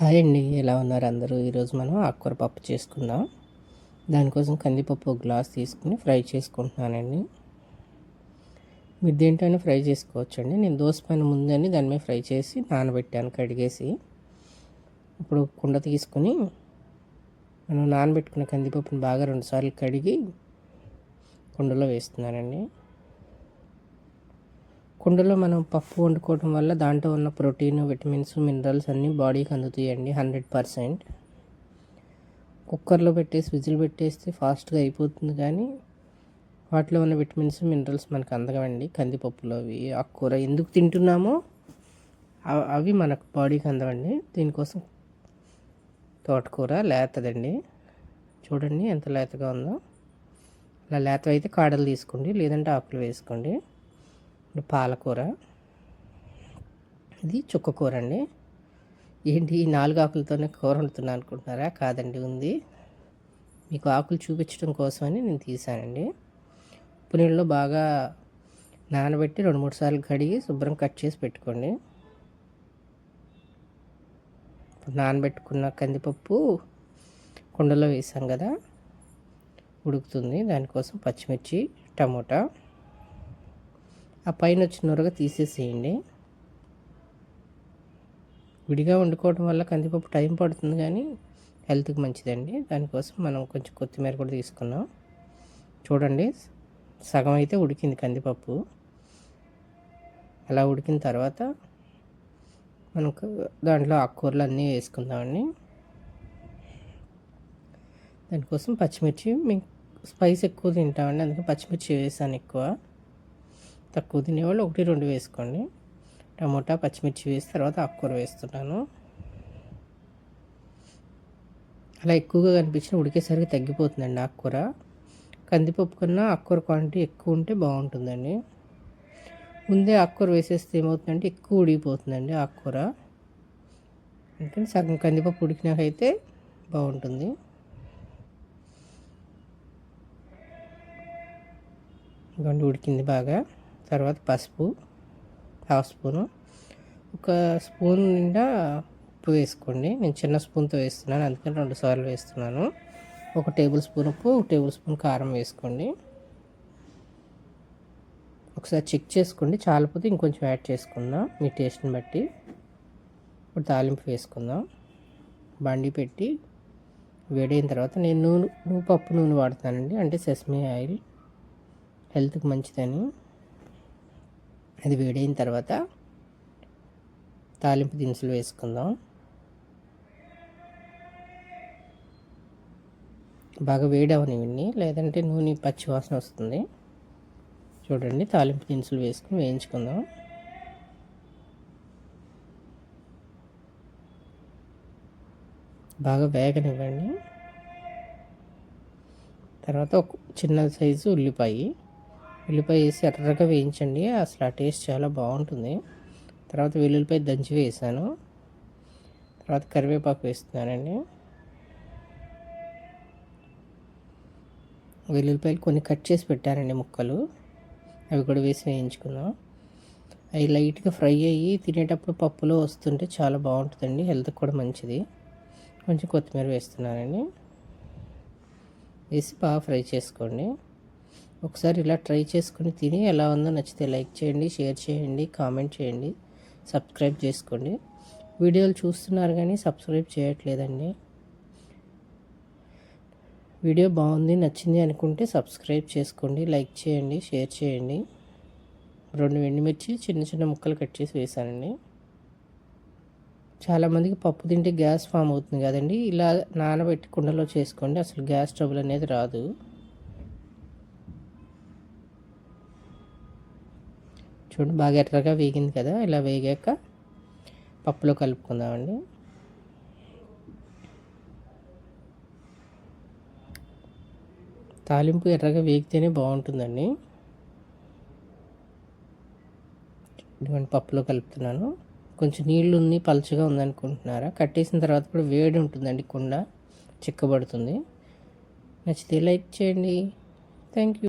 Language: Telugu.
హాయ్ అండి, ఎలా ఉన్నారు అందరూ? ఈరోజు మనం ఆకుకూర పప్పు చేసుకుందాం. దానికోసం కందిపప్పు ఒక గ్లాస్ తీసుకుని ఫ్రై చేసుకుంటున్నానండి. మీరు దేంటైనా ఫ్రై చేసుకోవచ్చండి. నేను దోసపైన ముందని దాని మీద ఫ్రై చేసి నానబెట్టాను కడిగేసి. ఇప్పుడు కుండ తీసుకుని మనం నానబెట్టుకున్న కందిపప్పుని బాగా 2 సార్లు కడిగి కుండలో వేస్తున్నానండి. కుండలో మనం పప్పు వండుకోవడం వల్ల దాంట్లో ఉన్న ప్రోటీన్, విటమిన్స్, మినరల్స్ అన్నీ బాడీకి అందుతాయండి 100%. కుక్కర్లో పెట్టేసి విజిల్ పెట్టేస్తే ఫాస్ట్గా అయిపోతుంది, కానీ వాటిలో ఉన్న విటమిన్స్, మినరల్స్ మనకు అందవండి. కందిపప్పులో అవి ఆకుకూర ఎందుకు తింటున్నామో అవి మనకు బాడీకి అందవండి. దీనికోసం తోటకూర లేతదండి, చూడండి ఎంత లేతగా ఉందో. అలా లేత అయితే కాడలు తీసుకోండి, లేదంటే ఆకులు వేసుకోండి. పాలకూర, ఇది చుక్కకూర అండి. ఏంటి ఈ 4 ఆకులతోనే కూర వండుతున్నాను అనుకుంటున్నారా? కాదండి, ఉంది. మీకు ఆకులు చూపించడం కోసమని నేను తీసానండి. ఉప్పు నీళ్ళలో బాగా నానబెట్టి 2-3 సార్లు కడిగి శుభ్రం కట్ చేసి పెట్టుకోండి. ఇప్పుడు నానబెట్టుకున్న కందిపప్పు కుండలో వేసాం కదా, ఉడుకుతుంది. దానికోసం పచ్చిమిర్చి, టమోటా, ఆ పైన వచ్చిన నొరగ తీసేసేయండి. విడిగా వండుకోవడం వల్ల కందిపప్పు టైం పడుతుంది, కానీ హెల్త్కి మంచిదండి. దానికోసం మనం కొంచెం కొత్తిమీర కూడా తీసుకున్నాం. చూడండి, సగం అయితే ఉడికింది కందిపప్పు. అలా ఉడికిన తర్వాత మనకు దాంట్లో ఆకుకూరలు అన్నీ వేసుకుందామండి. దానికోసం పచ్చిమిర్చి, మేము స్పైస్ ఎక్కువ తింటామండి, అందుకే పచ్చిమిర్చి వేసాను ఎక్కువ. తక్కువ తినేవాళ్ళు 1-2 వేసుకోండి. టమోటా, పచ్చిమిర్చి వేసి తర్వాత ఆకుకూర వేస్తున్నాను. అలా ఎక్కువగా కనిపించిన ఉడికేసరికి తగ్గిపోతుందండి ఆకుకూర. కందిపప్పు కన్నా ఆకుకూర క్వాంటిటీ ఎక్కువ ఉంటే బాగుంటుందండి. ముందే ఆకుకూర వేసేస్తే ఏమవుతుందంటే ఎక్కువ ఉడికిపోతుందండి ఆకుకూర. అందుకని సగం కందిపప్పు ఉడికినాకైతే బాగుంటుంది. ఇదిగోండి ఉడికింది బాగా. తర్వాత పసుపు 1/2 స్పూను, 1 స్పూన్ నిండా ఉప్పు వేసుకోండి. నేను చిన్న స్పూన్తో వేస్తున్నాను, అందుకని 2 సార్లు వేస్తున్నాను. 1 టేబుల్ స్పూన్ ఉప్పు, 1 టేబుల్ స్పూన్ కారం వేసుకోండి. ఒకసారి చెక్ చేసుకోండి, చాలపోతే ఇంకొంచెం యాడ్ చేసుకుందాం మీ టేస్ట్ని బట్టి. ఇప్పుడు తాలింపు వేసుకుందాం. బండి పెట్టి వేడైన తర్వాత నేను పప్పు నూనె వాడుతానండి, అంటే సెసమీ ఆయిల్, హెల్త్కి మంచిదని. అది వేడైన తర్వాత తాలింపు దినుసులు వేసుకుందాం. బాగా వేడవనివ్వండి, లేదంటే నూనె పచ్చి వాసన వస్తుంది. చూడండి, తాలింపు దినుసులు వేసుకుని వేయించుకుందాం. బాగా వేగనివ్వండి. తర్వాత ఒక చిన్న సైజు ఉల్లిపాయ వేసి ఎర్రగా వేయించండి, అసలు ఆ టేస్ట్ చాలా బాగుంటుంది. తర్వాత వెల్లుల్లిపాయ దంచి వేసాను. తర్వాత కరివేపాకు వేస్తున్నానండి. వెల్లుల్లిపాయలు కొన్ని కట్ చేసి పెట్టానండి ముక్కలు, అవి కూడా వేసి వేయించుకుందాం. అవి లైట్గా ఫ్రై అయ్యి తినేటప్పుడు పప్పులో వస్తుంటే చాలా బాగుంటుందండి, హెల్త్కి కూడా మంచిది. కొంచెం కొత్తిమీర వేస్తున్నానండి. వేసి బాగా ఫ్రై చేసుకోండి. ఒకసారి ఇలా ట్రై చేసుకుని తిని ఎలా ఉందో నచ్చితే లైక్ చేయండి, షేర్ చేయండి, కామెంట్ చేయండి, సబ్స్క్రైబ్ చేసుకోండి. వీడియోలు చూస్తున్నారు కానీ సబ్స్క్రైబ్ చేయట్లేదండి. వీడియో బాగుంది, నచ్చింది అనుకుంటే సబ్స్క్రైబ్ చేసుకోండి, లైక్ చేయండి, షేర్ చేయండి. 2 ఎండుమిర్చి చిన్న చిన్న ముక్కలు కట్ చేసి వేసానండి. చాలామందికి పప్పు తింటే గ్యాస్ ఫామ్ అవుతుంది కదండి, ఇలా నానబెట్టి కుండలో చేసుకోండి, అసలు గ్యాస్ ట్రబుల్ అనేది రాదు. చూడండి, బాగా ఎర్రగా వేగింది కదా. ఇలా వేగాక పప్పులో కలుపుకుందామండి. తాలింపు ఎర్రగా వేగితేనే బాగుంటుందండి. ఇటువంటి పప్పులో కలుపుతున్నాను. కొంచెం నీళ్ళు ఉంది, పలుచగా ఉందనుకుంటున్నారా? కట్టేసిన తర్వాత కూడా వేడి ఉంటుందండి, కుండ చిక్కబడుతుంది. నచ్చితే లైక్ చేయండి. Thank you.